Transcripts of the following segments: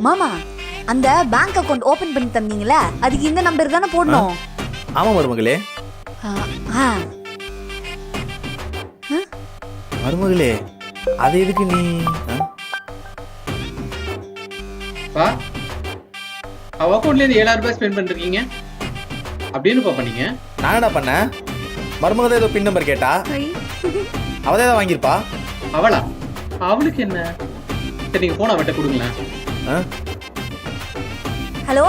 மாமா அந்த bank account open பண்ணி தந்தீங்கல அதுக்கு இந்த நம்பர் தானே போடணும். ஆமா மருமகளே. ஆ மருமகளே அது எதுக்கு நீ பா அவ அக்கௌண்ட்ல இருந்து 7000 ரூபாய் ஸ்பெண்ட் பண்ணிருக்கீங்க அப்படின்னு பண்ணீங்க. நான் என்ன பண்ணேன்? மருமகள் ஏதோ பின் நம்பர் கேட்டா அவதே தான் வாங்கியிருப்பா. அவளா? அவளுக்கு என்ன? சரி நீங்க போன அவட்ட கொடுங்களேன். ஹலோ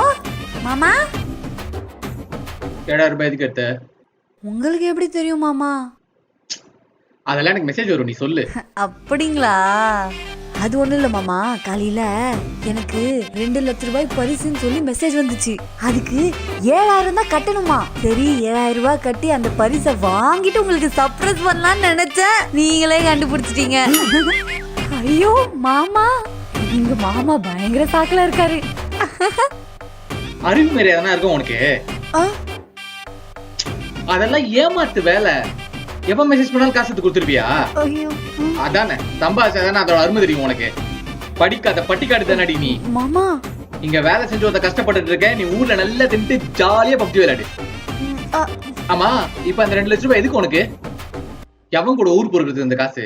மாமா, 7000 ரூபாய் எதுக்கு எடுத்த? உங்களுக்கு எப்படி தெரியும் மாமா? அதெல்லாம் எனக்கு மெசேஜ் வரும், நீ சொல்லு. அப்படிங்களா? அது ஒண்ணும் இல்ல மாமா, காலையில எனக்கு 2 லட்சம் ரூபாய் பரிசுன்னு சொல்லி மெசேஜ் வந்துச்சு. அதுக்கு 7000 தான் கட்டணுமா. சரி 7000 ரூபாய் கட்டி அந்த பரிசை வாங்கிட்டு உங்களுக்கு சர்ப்ரைஸ் பண்ணலாம்னு நினைச்சேன். நீங்களே கண்டுபிடிச்சிட்டீங்க. ஐயோ மாமா, எங்க மாமா பயங்கர சாக்குல இருக்காரு. அறிவு மாரி எதனா இருக்கும் உனக்கு? அதெல்லாம் ஏமாத்து வேலை. எப்ப மெசேஜ் பண்ணாலும் காசு எடுத்து கொடுத்துருப்பியா? அதானே சம்பாதிச்சாதானே அதோட அருமை தெரியும் உனக்கு. படிக்காத பட்டிக்காடு தானடி நீ. மாமா இங்க வேலை செஞ்சு ஒருத்த கஷ்டப்பட்டு இருக்க, நீ ஊர்ல நல்லா தின்ட்டு ஜாலியா பப்ஜி விளையாடு. ஆமா இப்ப அந்த 2 லட்சம் ரூபாய் எதுக்கு உனக்கு? எவன் கூட ஊர் பொறுக்கிறது இந்த காசு?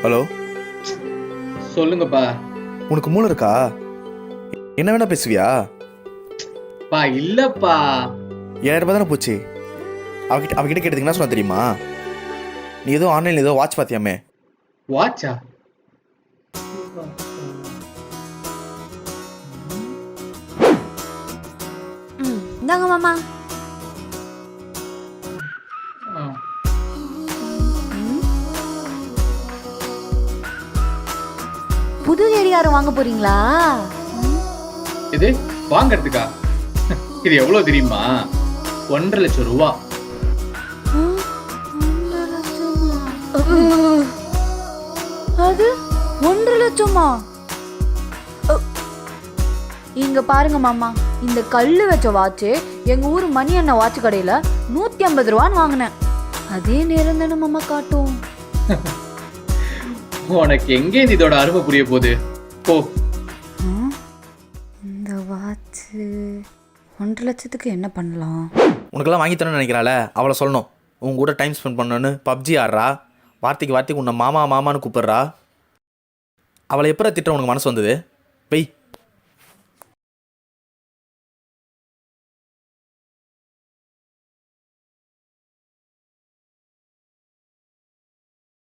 ஹலோ சொல்லுங்கப்பா. உனக்கு மூளை இருக்கா? என்ன வேணா பேசுவியா? பா இல்லப்பா. 7000 ரூபாய் தானே போச்சு. அவகிட்ட கேட்டதுக்கு என்ன சொன்னா தெரியுமா? நீ ஏதோ ஆன்லைன்ல ஏதோ வாட்ச் பாத்தியாமே. வாட்சா? இந்தாங்க மாமா. புது கடிகாரம் வாங்க போறீங்களா? இது வாங்கறதுக்கா? இது எவ்வளவு தெரியுமா? 1.5 லட்சம் ரூபாய். அது 1.5 லட்சமா? இங்க பாருங்க மாமா, இந்த கல்லு வச்ச வாட்ச் எங்க ஊர் மணி அண்ணா வாட்ச் கடையில 150 ரூபான்னு வாங்கினேன். அதே நேரம் தானே மாமா காட்டும். உனக்கு எங்க இதோட அருமை புரிய போகுது? போ. இந்த வாட்ச் 1.5 லட்சத்துக்கு என்ன பண்ணலாம்? உனக்கெல்லாம் வாங்கி தரணும்னு நினைக்கிறாள, அவளை சொல்லணும். உன் கூட டைம் ஸ்பெண்ட் பண்ணணுன்னு பப்ஜி ஆடுறா, வார்த்தைக்கு உன்னை மாமா மாமான்னு கூப்பிடுறா. அவளை எப்போ திட்ட உனக்கு மனசு வந்தது? வெய்.